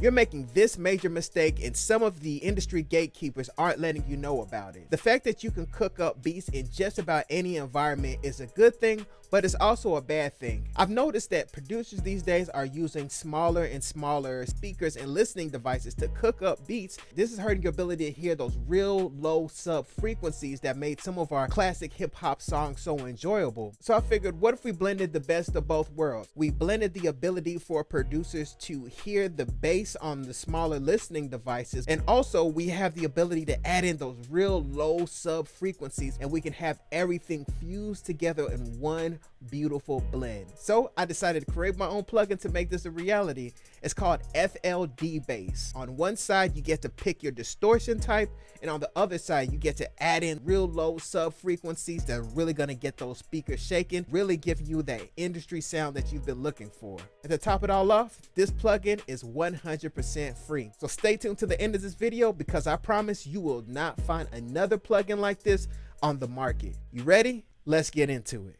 You're making this major mistake and some of the industry gatekeepers aren't letting you know about it. The fact that you can cook up beats in just about any environment is a good thing, but it's also a bad thing. I've noticed that producers these days are using smaller and smaller speakers and listening devices to cook up beats. This is hurting your ability to hear those real low sub frequencies that made some of our classic hip hop songs so enjoyable. So I figured, what if we blended the best of both worlds? We blended the ability for producers to hear the bass on the smaller listening devices, and also we have the ability to add in those real low sub frequencies, and we can have everything fused together in one beautiful blend. So I decided to create my own plugin to make this a reality. It's called FL D-Bass. On one side you get to pick your distortion type, and on the other side you get to add in real low sub frequencies that are really going to get those speakers shaking, really give you that industry sound that you've been looking for. And to top it all off, this plugin is 100% free. So stay tuned to the end of this video, because I promise you will not find another plugin like this on the market. You ready? Let's get into it.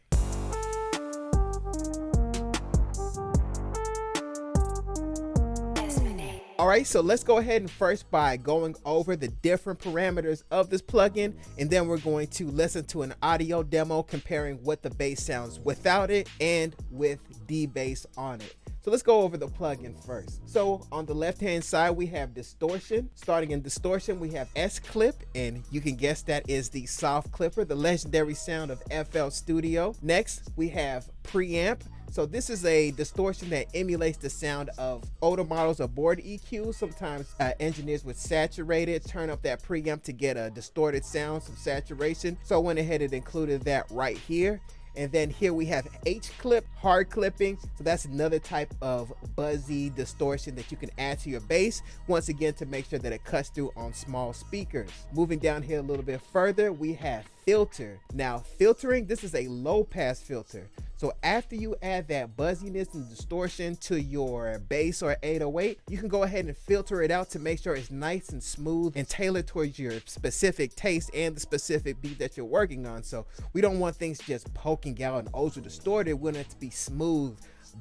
Alright, so let's go ahead and first by going over the different parameters of this plugin, and then we're going to listen to an audio demo comparing what the bass sounds without it and with D-Bass on it. So let's go over the plugin first. So on the left hand side we have distortion. Starting in distortion we have S-Clip, and you can guess that is the soft clipper, the legendary sound of FL Studio. Next we have preamp. So this is a distortion that emulates the sound of older models of board EQs. Sometimes engineers would saturate it, turn up that preamp to get a distorted sound, some saturation. So I went ahead and included that right here. And then here we have H-Clip, hard clipping. So that's another type of buzzy distortion that you can add to your bass, once again to make sure that it cuts through on small speakers. Moving down here a little bit further, we have filter. Now filtering, this is a low pass filter. So after you add that buzziness and distortion to your bass or 808, you can go ahead and filter it out to make sure it's nice and smooth and tailored towards your specific taste and the specific beat that you're working on. So we don't want things just poking out and ultra distorted. We want it to be smooth,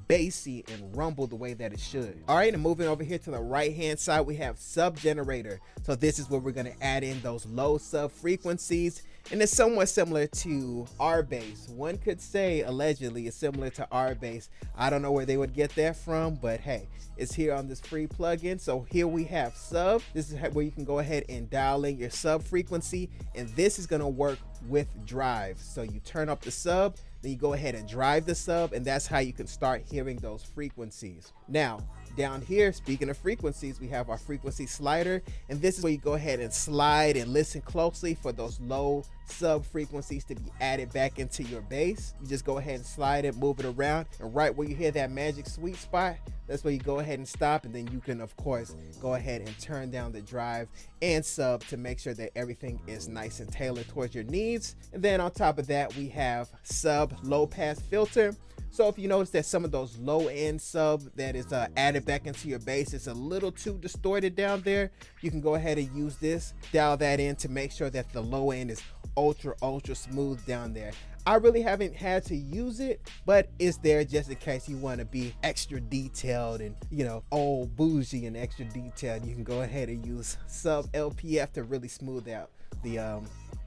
bassy, and rumble the way that it should. All right, and moving over here to the right hand side, we have sub generator. So this is where we're going to add in those low sub frequencies, and it's somewhat similar to R-Bass. One could say allegedly it's similar to R-Bass. I don't know where they would get that from, but hey, it's here on this free plugin. So here we have sub. This is where you can go ahead and dial in your sub frequency, and this is going to work with drive. So you turn up the sub, then you go ahead and drive the sub, and that's how you can start hearing those frequencies. Now down here, speaking of frequencies, we have our frequency slider, and this is where you go ahead and slide and listen closely for those low sub frequencies to be added back into your bass. You just go ahead and slide it, move it around, and right where you hear that magic sweet spot, that's where you go ahead and stop, and then you can of course go ahead and turn down the drive and sub to make sure that everything is nice and tailored towards your needs. And then on top of that we have sub low pass filter. So if you notice that some of those low end sub that is added back into your bass is a little too distorted down there, you can go ahead and use this, dial that in to make sure that the low end is ultra smooth down there. I really haven't had to use it, but it's there just in case you want to be extra detailed and, you know, old bougie and extra detailed. You can go ahead and use sub LPF to really smooth out the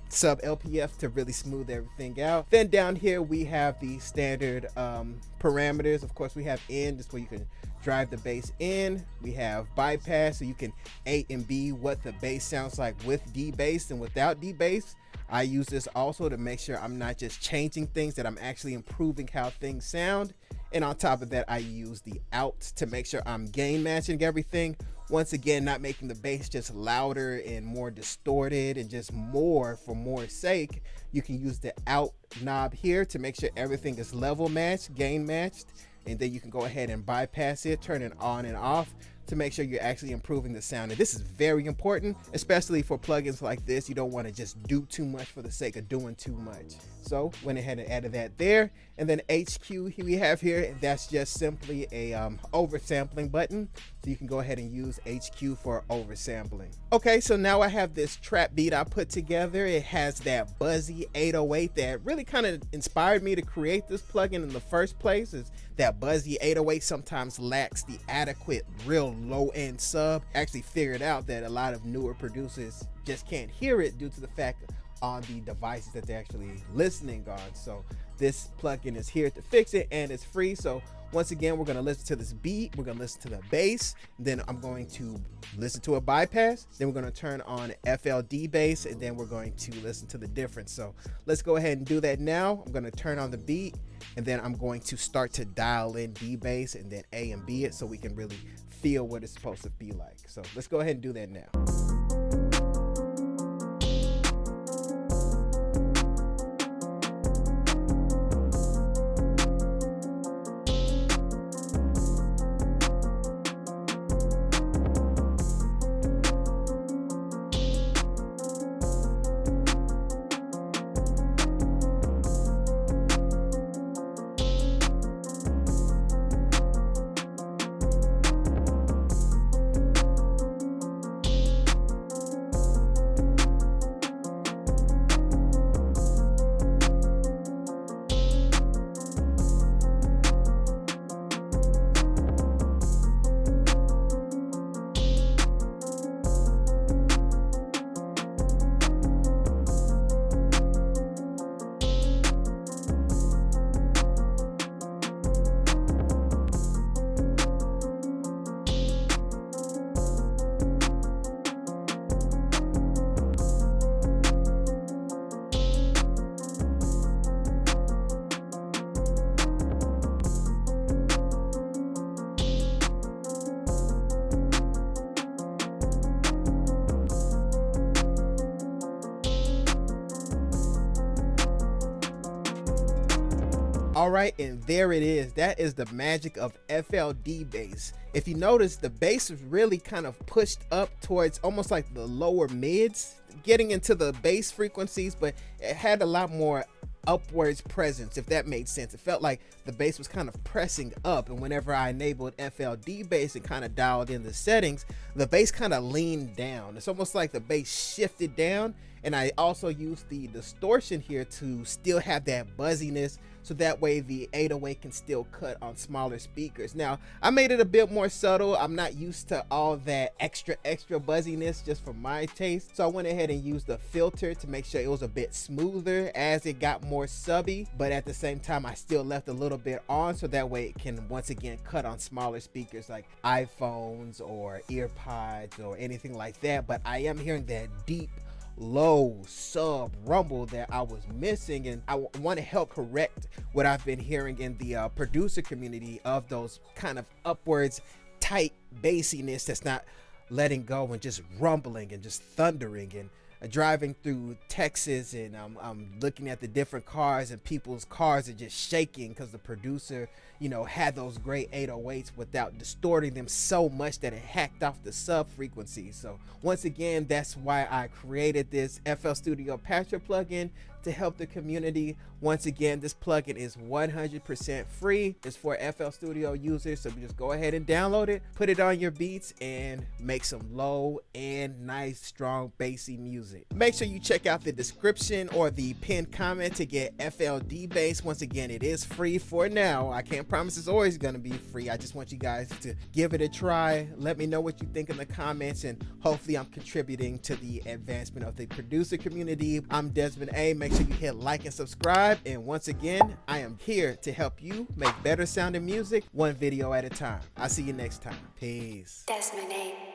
sub LPF to really smooth everything out. Then down here we have the standard parameters. Of course we have in, this where you can drive the bass in. We have bypass, so you can A and B what the bass sounds like with D-Bass and without D-Bass. I use this also to make sure I'm not just changing things, that I'm actually improving how things sound. And on top of that, I use the out to make sure I'm gain matching everything. Once again, not making the bass just louder and more distorted and just more for more sake. You can use the out knob here to make sure everything is level matched, gain matched, and then you can go ahead and bypass it, turn it on and off to make sure you're actually improving the sound. And this is very important, especially for plugins like this. You don't want to just do too much for the sake of doing too much. So went ahead and added that there. And then HQ we have here, that's just simply a oversampling button. So you can go ahead and use HQ for oversampling. Okay, so now I have this trap beat I put together. It has that buzzy 808 that really kind of inspired me to create this plugin in the first place. Is that buzzy 808 sometimes lacks the adequate real low end sub. Actually figured out that a lot of newer producers just can't hear it due to the fact on the devices that they're actually listening on. So this plugin is here to fix it, and it's free. So once again, we're going to listen to this beat, we're going to listen to the bass, then I'm going to listen to a bypass, then we're going to turn on FLD bass, and then we're going to listen to the difference. So let's go ahead and do that now. I'm going to turn on the beat, and then I'm going to start to dial in D bass and then A and B it so we can really feel what it's supposed to be like. So let's go ahead and do that now. All right, and there it is. That is the magic of FLD bass. If you notice, the bass was really kind of pushed up towards almost like the lower mids, getting into the bass frequencies, but it had a lot more upwards presence, if that made sense. It felt like the bass was kind of pressing up, and whenever I enabled FLD bass and kind of dialed in the settings, the bass kind of leaned down. It's almost like the bass shifted down, and I also used the distortion here to still have that buzziness, so that way the 808 can still cut on smaller speakers. Now, I made it a bit more subtle. I'm not used to all that extra buzziness just for my taste, so I went ahead and used a filter to make sure it was a bit smoother as it got more subby, but at the same time I still left a little bit on, so that way it can once again cut on smaller speakers like iPhones or EarPods or anything like that. But I am hearing that deep low sub rumble that I was missing, and I want to help correct what I've been hearing in the producer community of those kind of upwards tight bassiness that's not letting go and just rumbling and just thundering. And driving through Texas, and I'm looking at the different cars, and people's cars are just shaking because the producer, you know, had those great 808s without distorting them so much that it hacked off the sub frequencies. So once again, that's why I created this FL Studio Patcher plugin to help the community. Once again, this plugin is 100% free. It's for FL Studio users, so just go ahead and download it, put it on your beats, and make some low and nice strong bassy music. Make sure you check out the description or the pinned comment to get FLD bass. Once again, it is free for now. I can't promise it's always going to be free. I just want you guys to give it a try. Let me know what you think in the comments, and hopefully I'm contributing to the advancement of the producer community. I'm Desmond A. Make sure you hit like and subscribe, and once again, I am here to help you make better sounding music one video at a time. I'll see you next time. Peace. Desmond A.